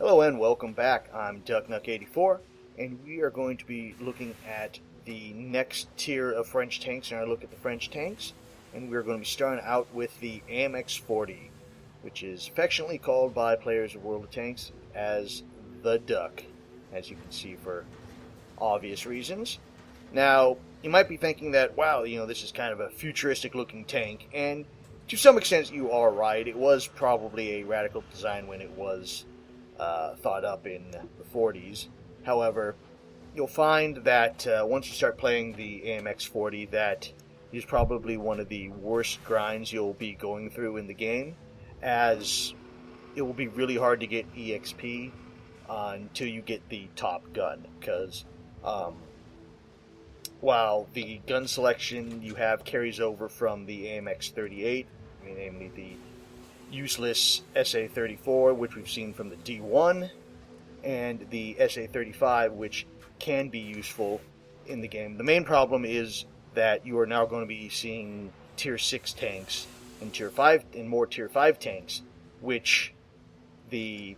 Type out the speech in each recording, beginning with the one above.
Hello and welcome back. I'm DuckNuck84, and we are going to be looking at the next tier of French tanks in our look at the French tanks. And we're going to be starting out with the AMX40, which is affectionately called by players of World of Tanks as the Duck, as you can see for obvious reasons. Now, you might be thinking that, wow, this is kind of a futuristic looking tank, and to some extent you are right. It was probably a radical design when it was thought up in the 40s. However, you'll find that once you start playing the AMX40, that is probably one of the worst grinds you'll be going through in the game, as it will be really hard to get EXP until you get the top gun, because while the gun selection you have carries over from the AMX38, namely the useless SA-34, which we've seen from the D1, and the SA-35, which can be useful in the game. The main problem is that you are now going to be seeing Tier 6 tanks and Tier 5 and more Tier 5 tanks, which the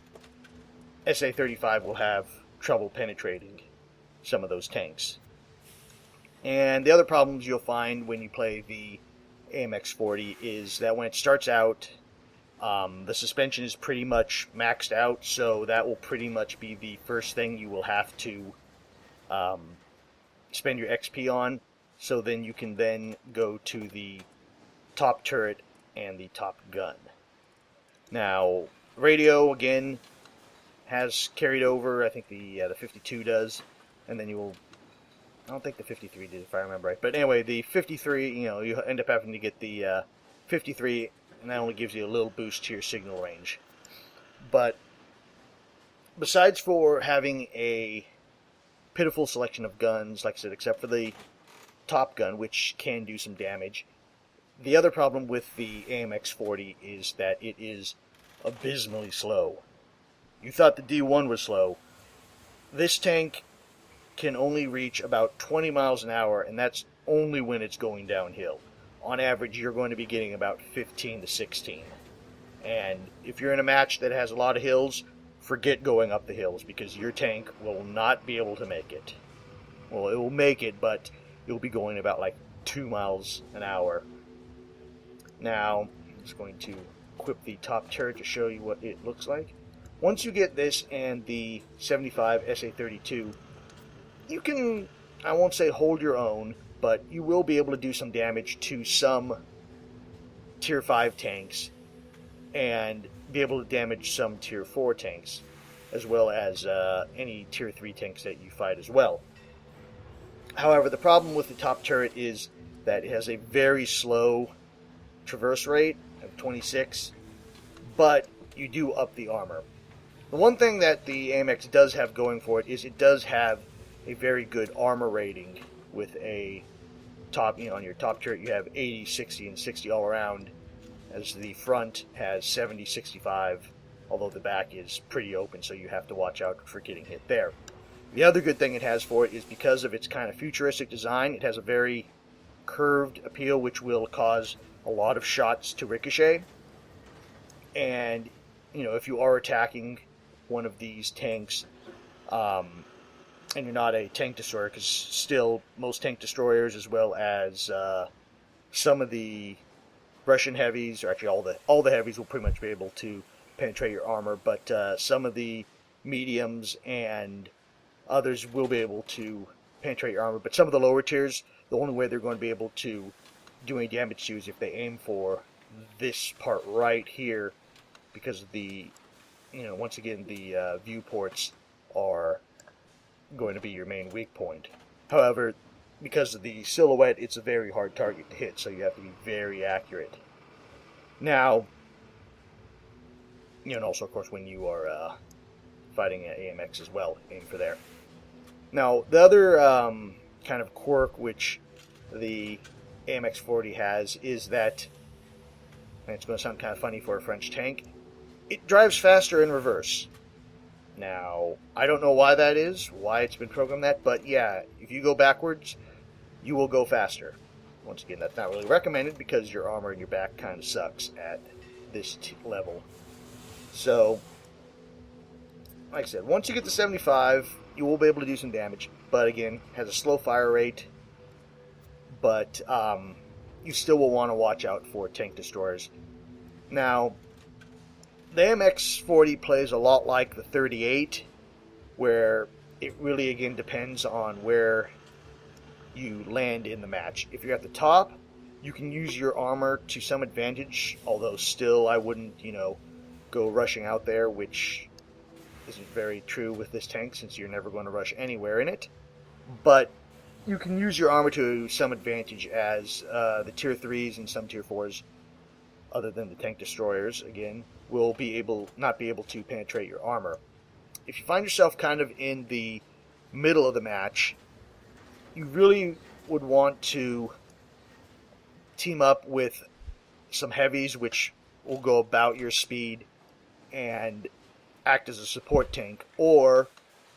SA-35 will have trouble penetrating some of those tanks. And the other problems you'll find when you play the AMX40 is that when it starts out, the suspension is pretty much maxed out, so that will pretty much be the first thing you will have to spend your XP on. So then you can then go to the top turret and the top gun. Now, radio again has carried over. I think the 52 does, and then you will. I don't think the 53 did, if I remember right. But anyway, the 53, you end up having to get the 53. And that only gives you a little boost to your signal range. But besides for having a pitiful selection of guns, like I said, except for the top gun, which can do some damage, the other problem with the AMX40 is that it is abysmally slow. You thought the D1 was slow. This tank can only reach about 20 miles an hour, and that's only when it's going downhill. On average, you're going to be getting about 15 to 16. And if you're in a match that has a lot of hills, forget going up the hills, because your tank will not be able to make it. Well, it will make it, but you'll be going about like 2 miles an hour. Now, I'm just going to equip the top turret to show you what it looks like. Once you get this and the 75 SA-32, you can, I won't say hold your own, but you will be able to do some damage to some Tier 5 tanks and be able to damage some Tier 4 tanks, as well as any Tier 3 tanks that you fight as well. However, the problem with the top turret is that it has a very slow traverse rate of 26, but you do up the armor. The one thing that the AMX does have going for it is it does have a very good armor rating, with a top, on your top turret you have 80, 60, and 60 all around, as the front has 70, 65, although the back is pretty open, so you have to watch out for getting hit there. The other good thing it has for it is because of its kind of futuristic design, it has a very curved appeal, which will cause a lot of shots to ricochet. And, if you are attacking one of these tanks, and you're not a tank destroyer, because still most tank destroyers, as well as some of the Russian heavies, or actually all the heavies, will pretty much be able to penetrate your armor, but some of the mediums and others will be able to penetrate your armor. But some of the lower tiers, the only way they're going to be able to do any damage to you is if they aim for this part right here, because of the, once again, the viewports are going to be your main weak point. However, because of the silhouette, it's a very hard target to hit, so you have to be very accurate. Now, and also, of course, when you are fighting at AMX as well, aim for there. Now, the other kind of quirk which the AMX40 has is that, and it's going to sound kind of funny for a French tank, it drives faster in reverse. Now, I don't know why that is, why it's been programmed that, but yeah, if you go backwards, you will go faster. Once again, that's not really recommended because your armor and your back kind of sucks at this level. So, like I said, once you get to 75, you will be able to do some damage. But again, has a slow fire rate. But you still will want to watch out for tank destroyers. Now, the AMX40 plays a lot like the 38, where it really, again, depends on where you land in the match. If you're at the top, you can use your armor to some advantage, although still I wouldn't, go rushing out there, which isn't very true with this tank since you're never going to rush anywhere in it. But you can use your armor to some advantage, as the tier 3s and some tier 4s, other than the tank destroyers, again, will not be able to penetrate your armor. If you find yourself kind of in the middle of the match, you really would want to team up with some heavies, which will go about your speed and act as a support tank, or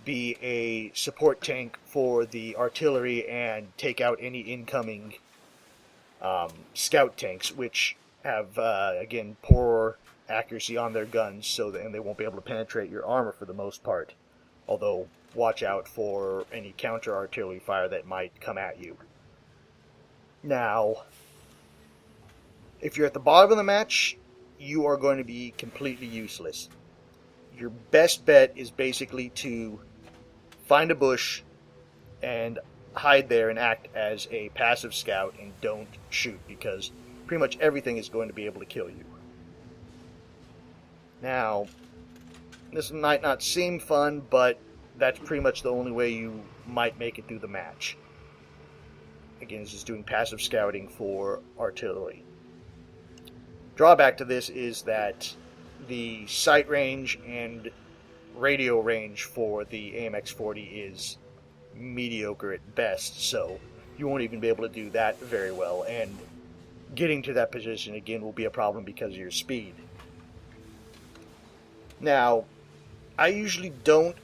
be a support tank for the artillery and take out any incoming scout tanks, which have, again, poor accuracy on their guns, and they won't be able to penetrate your armor for the most part. Although, watch out for any counter artillery fire that might come at you. Now, if you're at the bottom of the match, you are going to be completely useless. Your best bet is basically to find a bush and hide there and act as a passive scout and don't shoot, because pretty much everything is going to be able to kill you. Now, this might not seem fun, but that's pretty much the only way you might make it through the match. Again, it's just doing passive scouting for artillery. Drawback to this is that the sight range and radio range for the AMX40 is mediocre at best, so you won't even be able to do that very well, and getting to that position again will be a problem because of your speed. Now, I usually don't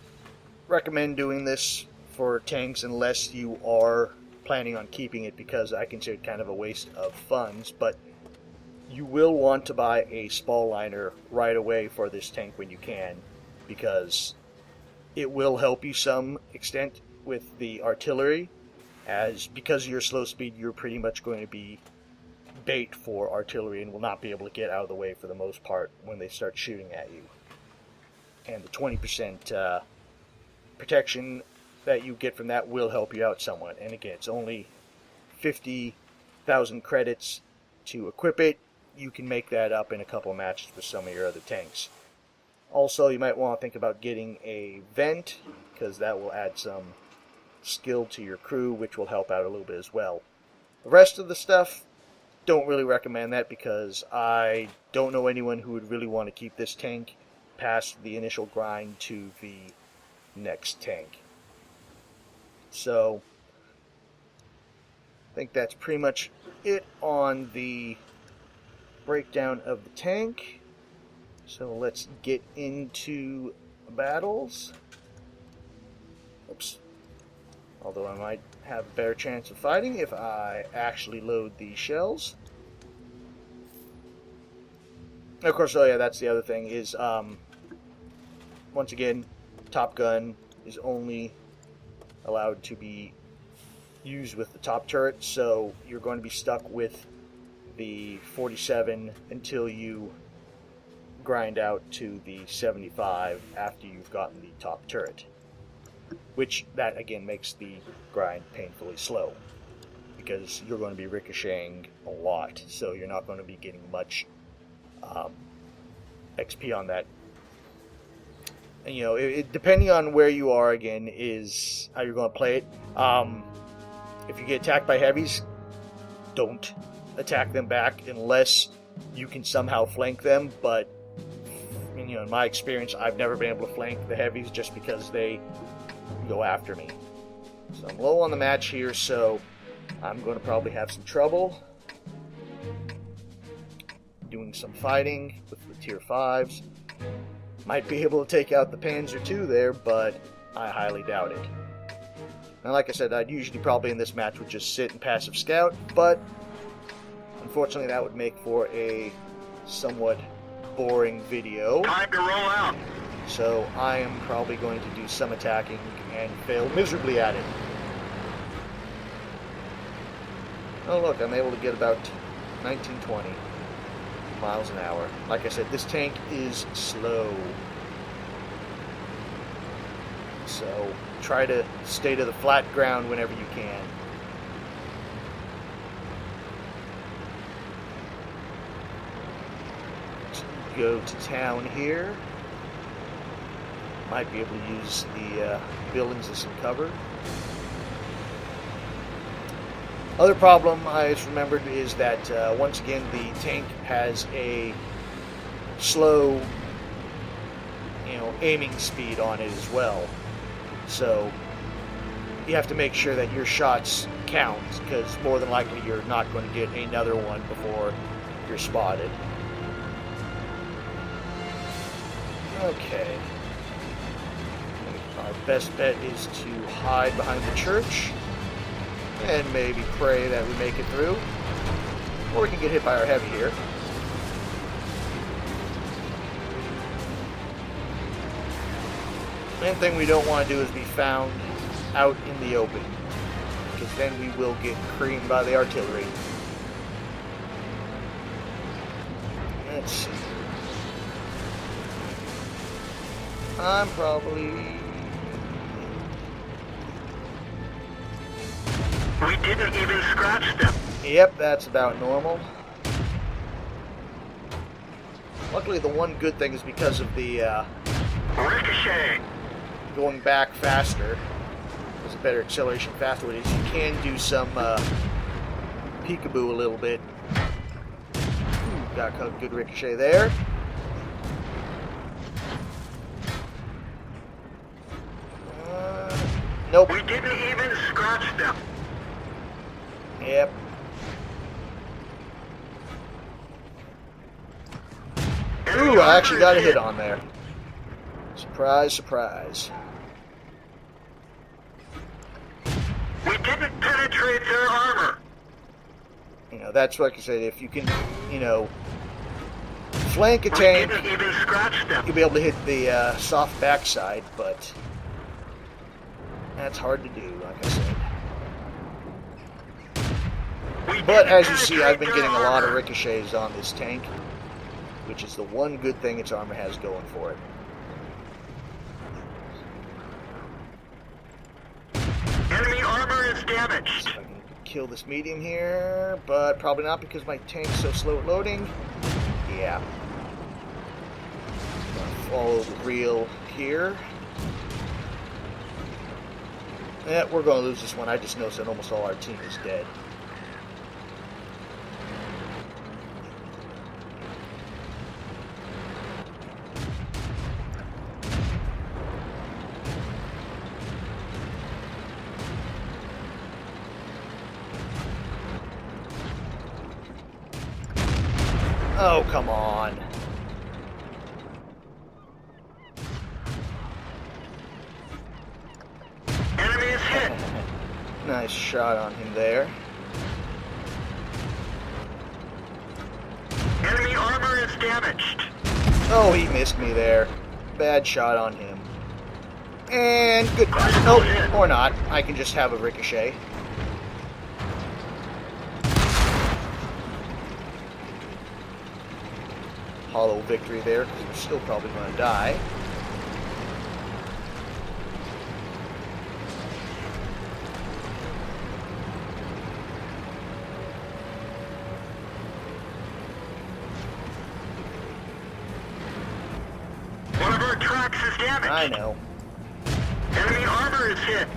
recommend doing this for tanks unless you are planning on keeping it, because I consider it kind of a waste of funds, but you will want to buy a spall liner right away for this tank when you can, because it will help you some extent with the artillery, as because of your slow speed, you're pretty much going to be bait for artillery and will not be able to get out of the way for the most part when they start shooting at you. And the 20% protection that you get from that will help you out somewhat. And again, it's only 50,000 credits to equip it. You can make that up in a couple of matches with some of your other tanks. Also, you might want to think about getting a vent, because that will add some skill to your crew, which will help out a little bit as well. The rest of the stuff, don't really recommend that, because I don't know anyone who would really want to keep this tank past the initial grind to the next tank. So, I think that's pretty much it on the breakdown of the tank. So let's get into battles. Oops. Although I might have a better chance of fighting if I actually load the shells. And of course, oh yeah, that's the other thing is, once again, Top Gun is only allowed to be used with the top turret, so you're going to be stuck with the 47 until you grind out to the 75 after you've gotten the top turret, which that again makes the grind painfully slow, because you're going to be ricocheting a lot, so you're not going to be getting much XP on that. And, depending on where you are, again, is how you're going to play it. If you get attacked by heavies, don't attack them back unless you can somehow flank them, but in my experience, I've never been able to flank the heavies just because they go after me. So I'm low on the match here, so I'm going to probably have some trouble doing some fighting with the tier 5s. Might be able to take out the Panzer II there, but I highly doubt it. Now, like I said, I'd usually probably in this match would just sit and passive scout, but unfortunately that would make for a somewhat boring video. Time to roll out. So I am probably going to do some attacking and fail miserably at it. Oh look, I'm able to get about 19-20 miles an hour. Like I said, this tank is slow. So try to stay to the flat ground whenever you can. Let's go to town here. Might be able to use the buildings as some cover. Other problem I just remembered is that once again the tank has a slow, aiming speed on it as well. So you have to make sure that your shots count, because more than likely you're not going to get another one before you're spotted. Okay. Our best bet is to hide behind the church and maybe pray that we make it through. Or we can get hit by our heavy here. Main thing we don't want to do is be found out in the open, because then we will get creamed by the artillery. Let's see. I'm probably... We didn't even scratch them. Yep, that's about normal. Luckily, the one good thing is because of the Ricochet. going back faster, there's a better acceleration faster with it. You can do some peekaboo a little bit. Ooh, got a good ricochet there. Nope. We didn't even scratch them. Yep. Ooh, I actually got a hit on there. Surprise, surprise. We didn't penetrate their armor. That's like I said, if you can, flank a We tank, didn't even scratch them. you'll be able to hit the soft backside, but that's hard to do, like I said. But as you see, I've been getting a lot of ricochets on this tank, which is the one good thing its armor has going for it. Enemy armor is damaged. So I can kill this medium here, but probably not because my tank's so slow at loading. Yeah. Follow the reel here. Yeah, we're going to lose this one. I just noticed that almost all our team is dead. Oh, come on. Enemy is hit. Nice shot on him there. Enemy armor is damaged. Oh, he missed me there. Bad shot on him. And goodbye. Nope, or not. I can just have a ricochet. Hollow victory there, because we're still probably going to die. One of our tracks is damaged. I know. Enemy armor is hit.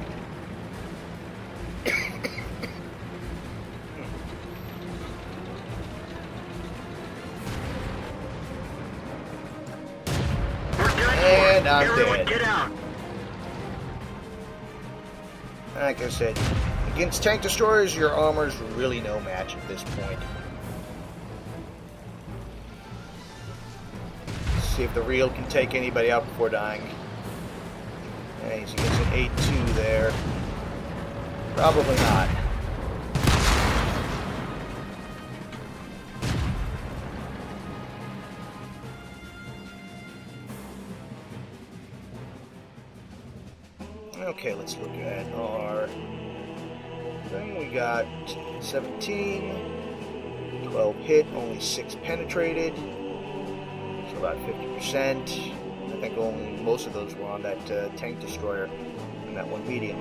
And I'm Everyone dead. get out. Like I said, against tank destroyers, your armor's really no match at this point. Let's see if the reel can take anybody out before dying. And he's against an 8-2 there. Probably not. Okay, let's look at our thing. We got 17, 12 hit, only 6 penetrated, so about 50%. I think only most of those were on that tank destroyer and that one medium.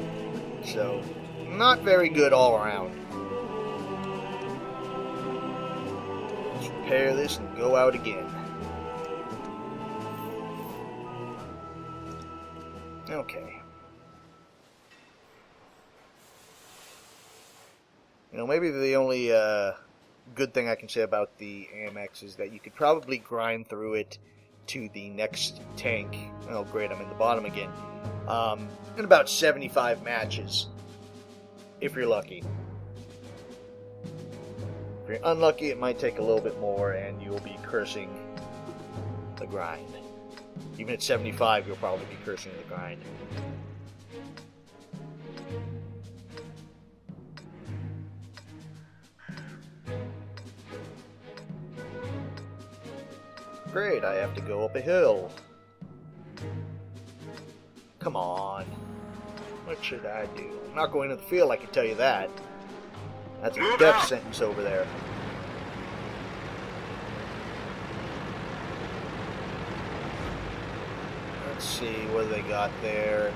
So, not very good all around. Let's repair this and go out again. Okay. You know, maybe the only good thing I can say about the AMX is that you could probably grind through it to the next tank. Oh great, I'm in the bottom again. In about 75 matches, if you're lucky. If you're unlucky, it might take a little bit more and you'll be cursing the grind. Even at 75, you'll probably be cursing the grind. Great, I have to go up a hill. Come on. What should I do? I'm not going to the field, I can tell you that. That's a death sentence over there. Let's see what they got there.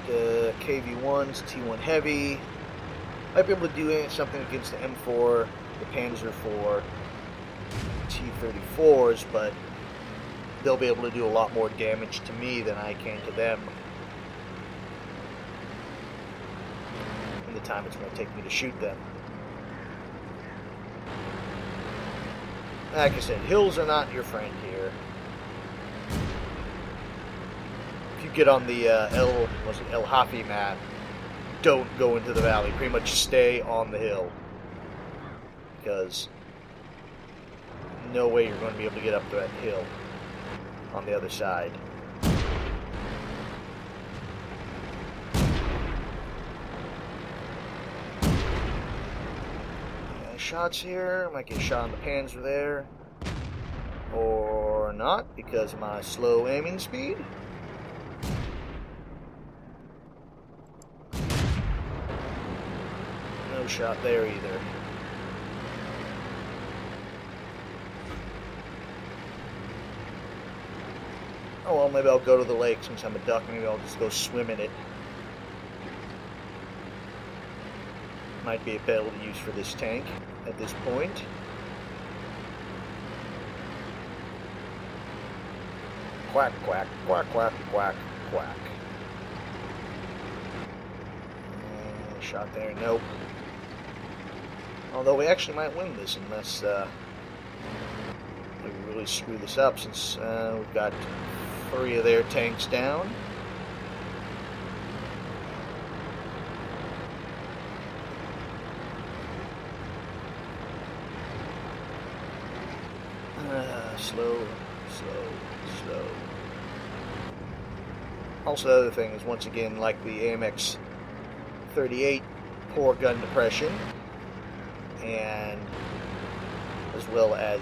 The KV-1s, T1 Heavy. Might be able to do something against the M4, the Panzer IV, T-34s, but they'll be able to do a lot more damage to me than I can to them in the time it's going to take me to shoot them. Like I said, hills are not your friend here. If you get on the El Hafi map, don't go into the valley. Pretty much stay on the hill, because no way you're going to be able to get up to that hill on the other side. Shots here. Might get shot on the Panzer there, or not because of my slow aiming speed. No shot there either. Oh well, maybe I'll go to the lake since I'm a duck. Maybe I'll just go swim in it. Might be a better use for this tank at this point. Quack, quack, quack, quack, quack, quack. Shot there, nope. Although we actually might win this unless we really screw this up, since we've got 3 of their tanks down. Slow. Also, the other thing is, once again, like the AMX38, poor gun depression, and as well as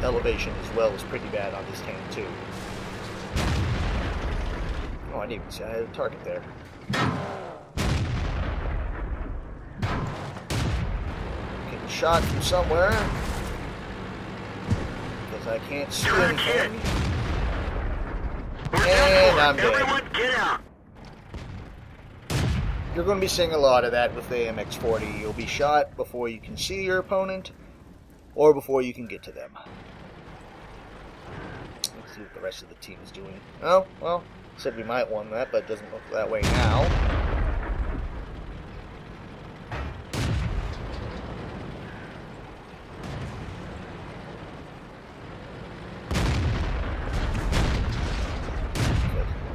elevation as well is pretty bad on this tank too. Oh, I didn't even see I had a target there. Getting shot from somewhere. I can't see anything. And I'm dead. Everyone get out. You're going to be seeing a lot of that with the AMX40. You'll be shot before you can see your opponent, or before you can get to them. Let's see what the rest of the team is doing. Oh, well, said we might win that, but it doesn't look that way now.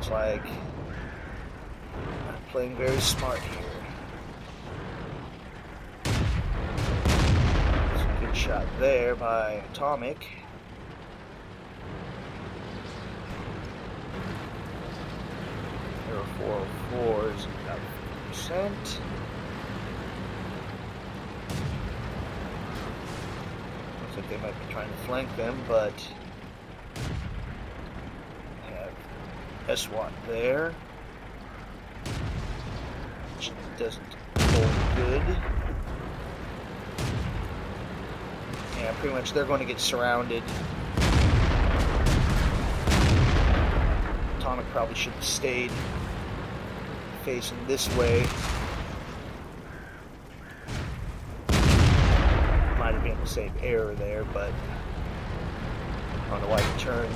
Like, I'm playing very smart here. Some good shot there by Atomic. There are 404s, about 50%. Looks like they might be trying to flank them, but SWAT there. Which doesn't hold good. Yeah, pretty much they're going to get surrounded. Atomic probably should have stayed facing this way. Might have been able to save error there, but I don't know why he turned.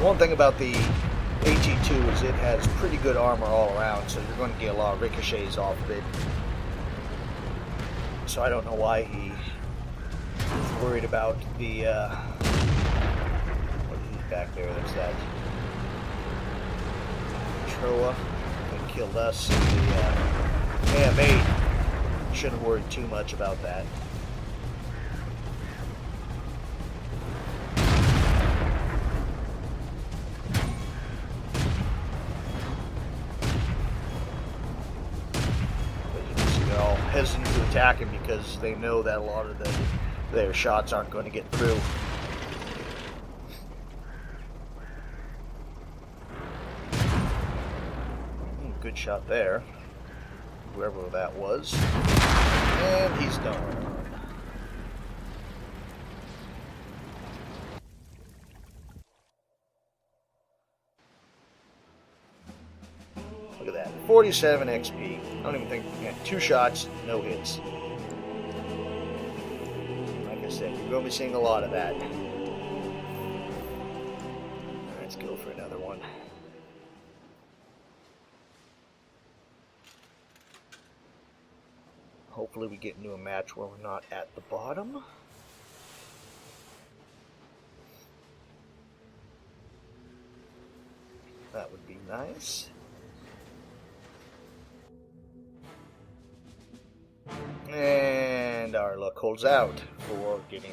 One thing about the AT2 is it has pretty good armor all around, so you're going to get a lot of ricochets off of it. So I don't know why he was worried about the what is back there? That's that Troa that killed us. The AM8 shouldn't have worried too much about that. Hesitant to attack him because they know that a lot of their shots aren't going to get through. Good shot there, whoever that was, and he's done. Look at that, 47 XP. I don't even think, yeah, 2 shots, no hits. Like I said, you're going to be seeing a lot of that. Let's go for another one. Hopefully we get into a match where we're not at the bottom. That would be nice. And our luck holds out for getting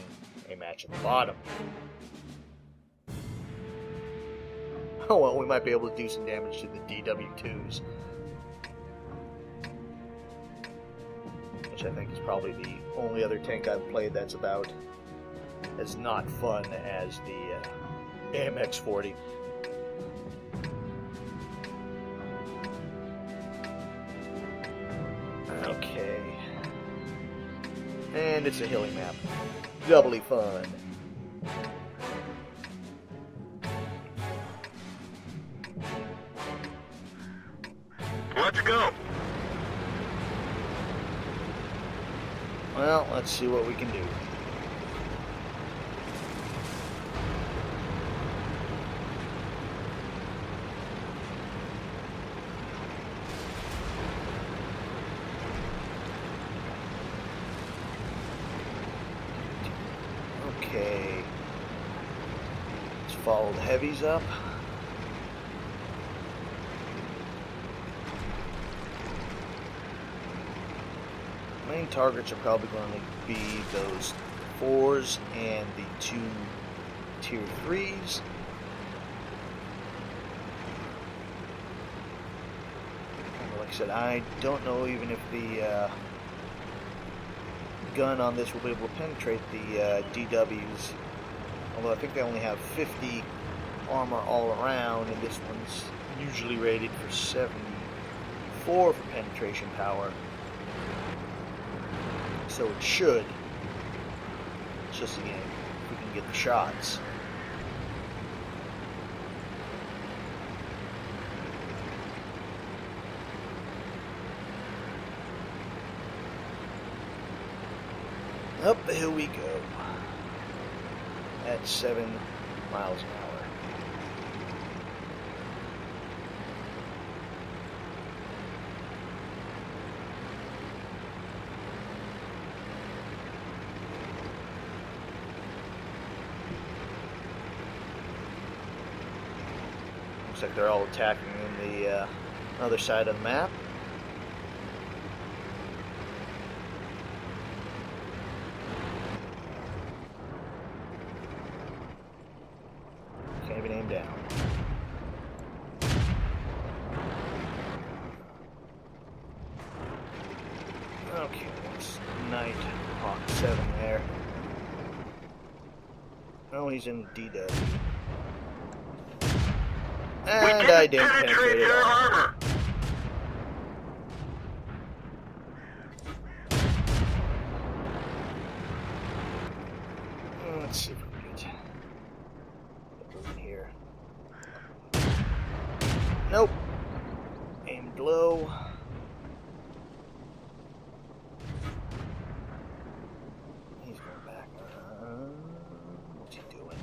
a match at the bottom. Oh well, we might be able to do some damage to the DW2s. Which I think is probably the only other tank I've played that's about as not fun as the AMX40. Okay. And it's a hilly map. Doubly fun. Let's go. Well, let's see what we can do. Okay. Let's follow the heavies up. Main targets are probably going to be those 4s and the 2 tier 3s. Like I said, I don't know even if the gun on this will be able to penetrate the DWs, although I think they only have 50 armor all around, and this one's usually rated for 74 for penetration power, so it should. It's just again, if we can get the shots. Up the hill we go at 7 miles an hour. Looks like they're all attacking in the other side of the map. Can't even aim down. Okay, that's Night Hawk 7 there. Oh, he's in DW. And I didn't penetrate it their all. armor. Let's see if we can get moving here. Nope. Aimed low. He's going back. What's he doing?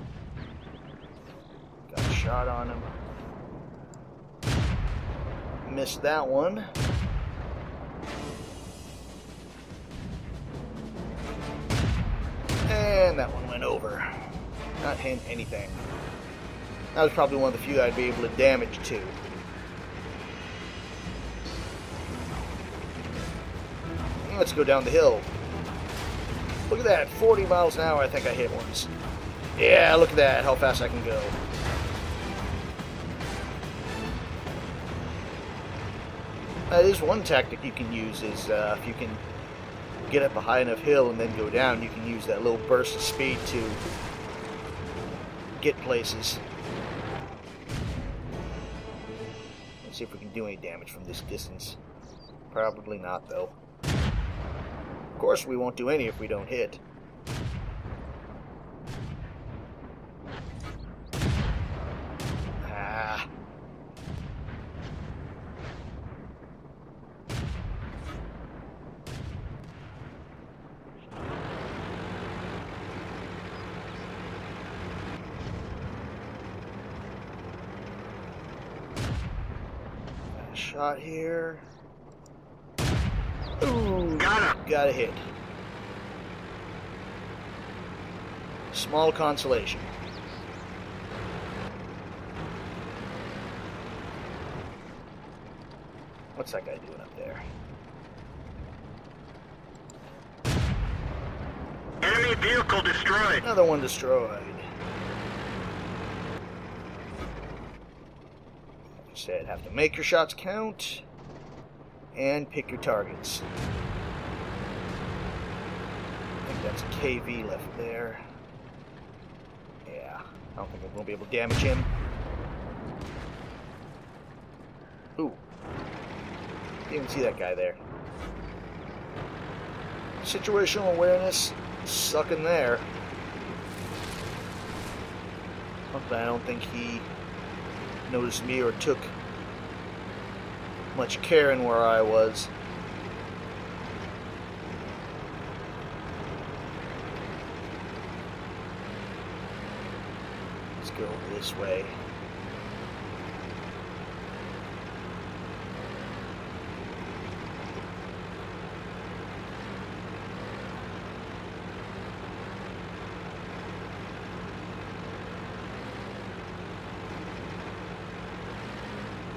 Got a shot on him. Missed that one. And that one went over. Not hitting anything. That was probably one of the few I'd be able to damage to. Let's go down the hill. Look at that, 40 miles an hour I think I hit once. Yeah, look at that, how fast I can go. That is one tactic you can use, is if you can get up a high enough hill and then go down, you can use that little burst of speed to get places. Let's see if we can do any damage from this distance. Probably not, though. Of course, we won't do any if we don't hit. Ah. Shot here. Ooh, got a hit. Small consolation. What's that guy doing up there? Enemy vehicle destroyed. Another one destroyed. Like I said, have to make your shots count and pick your targets. I think that's a KV left there. Yeah, I don't think I'm going to be able to damage him. Ooh. Didn't even see that guy there. Situational awareness, sucking there. But I don't think he noticed me or took much care in where I was. Let's go this way.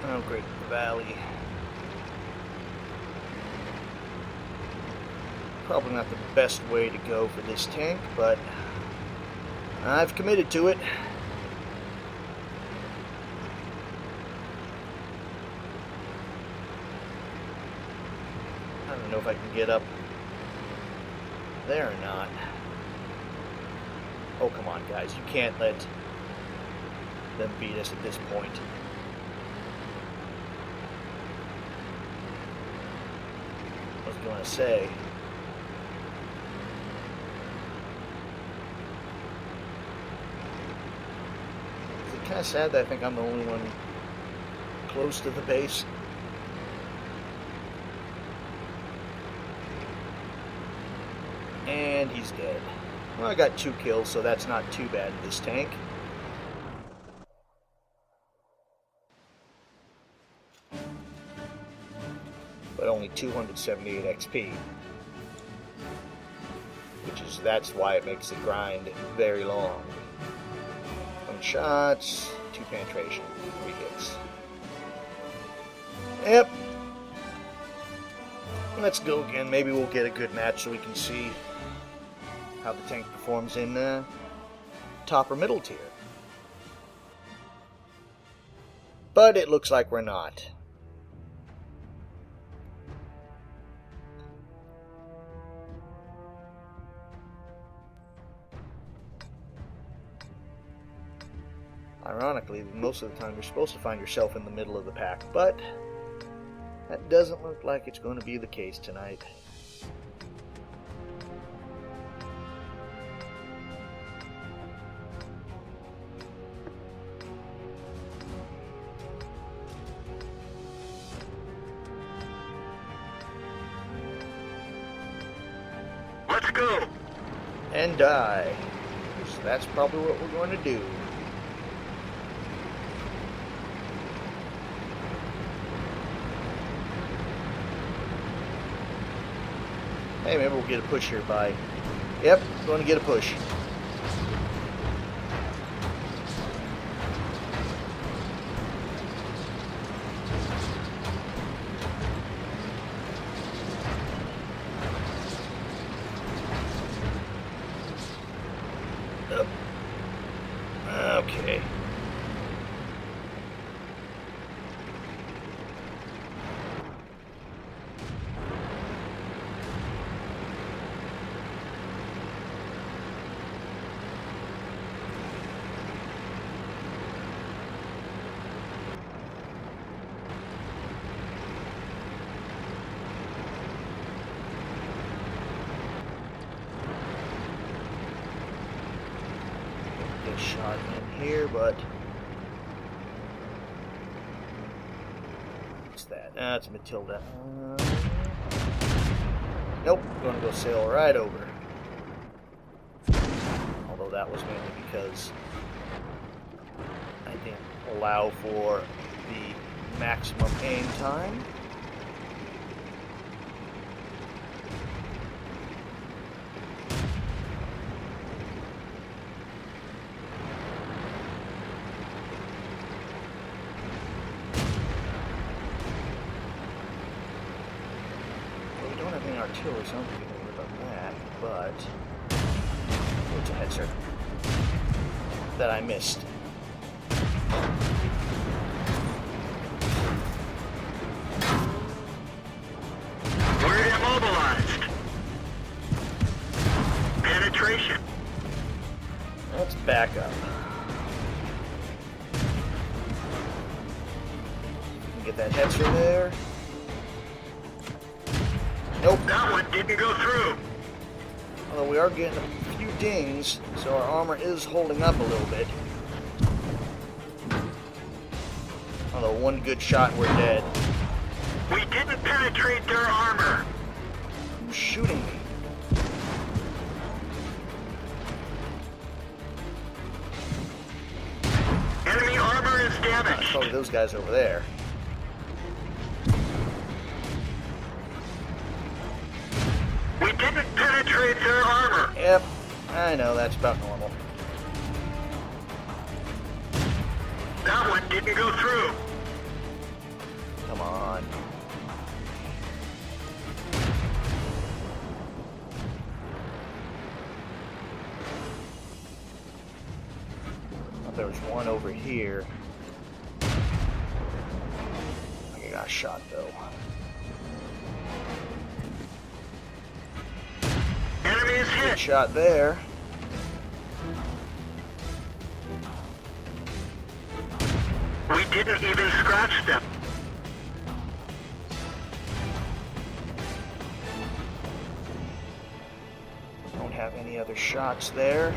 Oh, great valley. Probably not the best way to go for this tank, but I've committed to it. I don't know if I can get up there or not. Oh, come on, guys. You can't let them beat us at this point. I was going to say, is it kind of sad that I think I'm the only one close to the base? And he's dead. Well, I got 2 kills, so that's not too bad in this tank. But only 278 XP. That's why it makes the grind very long. 1 shots, 2 penetration, 3 hits. Yep. Let's go again. Maybe we'll get a good match so we can see how the tank performs in top or middle tier. But it looks like we're not. Ironically, most of the time you're supposed to find yourself in the middle of the pack, but that doesn't look like it's going to be the case tonight. Let's go. And die. So that's probably what we're going to do. Hey, maybe we'll get a push here by... Yep, going to get a push. Yep. Okay. Shot in here, but what's that? It's a Matilda. Nope, going to go sail right over. Although that was mainly because I didn't allow for the maximum aim time. Artillery, so I don't think we can worry about that, but what's a head, sir? That I missed. We're immobilized. Penetration. Let's back up. Get that head, sir, there. Nope. That one didn't go through. Although we are getting a few dings, so our armor is holding up a little bit. Although one good shot, we're dead. We didn't penetrate their armor. Who's shooting me? Enemy armor is damaged. Probably those guys over there. We didn't penetrate their armor. Yep, I know, that's about normal. That one didn't go through. Come on. Oh, there was one over here. I think I got shot though. Enemy is Good hit. shot there. We didn't even scratch them. Don't have any other shots there.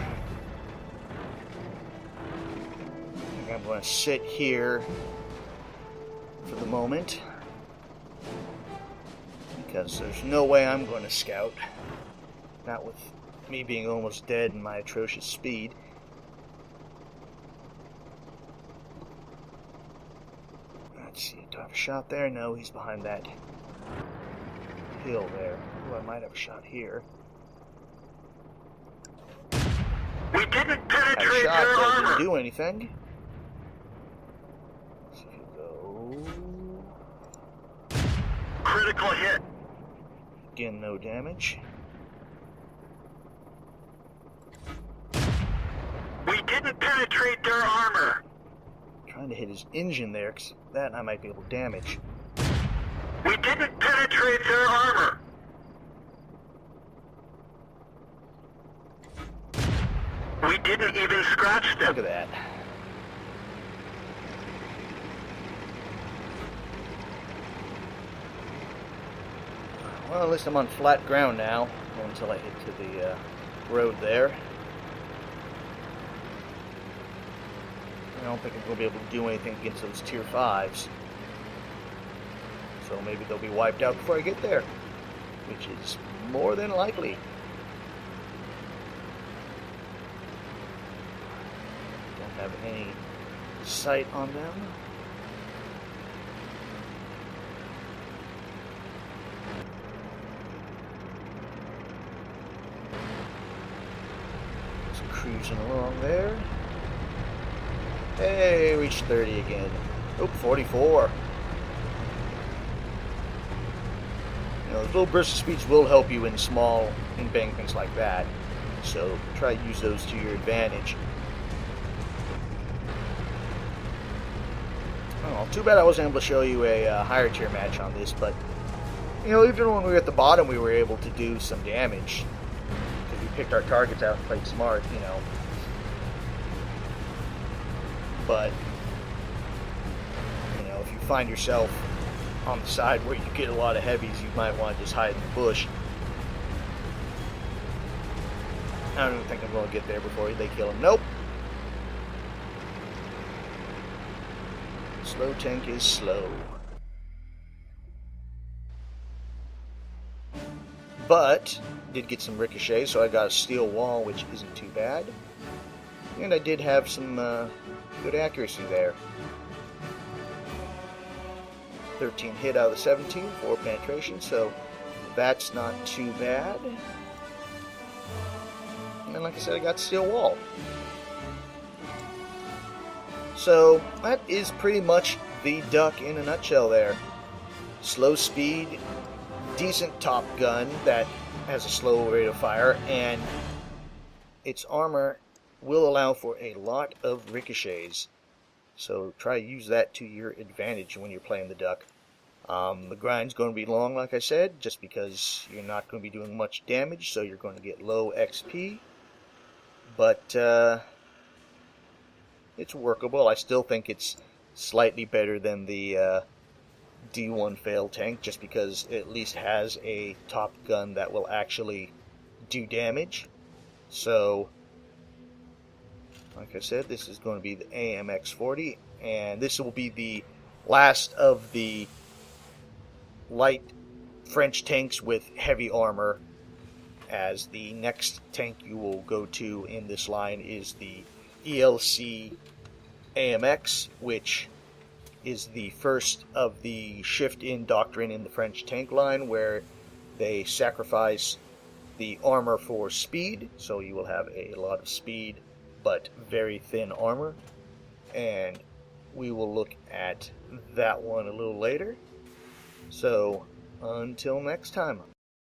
I think I'm going to sit here for the moment, because there's no way I'm going to scout. Not with me being almost dead and my atrocious speed. Let's see, do I have a shot there? No, he's behind that hill there. Oh, I might have a shot here. We didn't I had a penetrate shot, their but it armor. didn't do anything. So if you go... Critical hit. Again, no damage. We didn't penetrate their armor. Trying to hit his engine there, because that I might be able to damage. We didn't penetrate their armor. We didn't even scratch them. Look at that. Well, at least I'm on flat ground now, until I hit to the road there. I don't think I'm going to be able to do anything against those tier 5s. So maybe they'll be wiped out before I get there, which is more than likely. Don't have any sight on them. Just cruising along there. Hey, reached 30 again. Oh, 44. You know, those little bursts of speeds will help you in small embankments like that. So try to use those to your advantage. Oh, too bad I wasn't able to show you a higher tier match on this, but you know, even when we were at the bottom, we were able to do some damage because we picked our targets out and played smart, you know. But you know, if you find yourself on the side where you get a lot of heavies, you might want to just hide in the bush. I don't even think I'm going to get there before they kill him. Nope. Slow tank is slow. But did get some ricochet, so I got a steel wall, which isn't too bad. And I did have some good accuracy there. 13 hit out of the 17, 4 penetration, so that's not too bad. And like I said, I got steel wall. So that is pretty much the duck in a nutshell there. Slow speed, decent top gun that has a slow rate of fire, and its armor will allow for a lot of ricochets. So try to use that to your advantage when you're playing the duck. The grind's going to be long, like I said, just because you're not going to be doing much damage, so you're going to get low XP. But it's workable. I still think it's slightly better than the D1 fail tank, just because it at least has a top gun that will actually do damage. So, like I said, this is going to be the AMX40, and this will be the last of the light French tanks with heavy armor, as the next tank you will go to in this line is the ELC AMX, which is the first of the shift in doctrine in the French tank line, where they sacrifice the armor for speed, so you will have a lot of speed but very thin armor, and we will look at that one a little later. So until next time.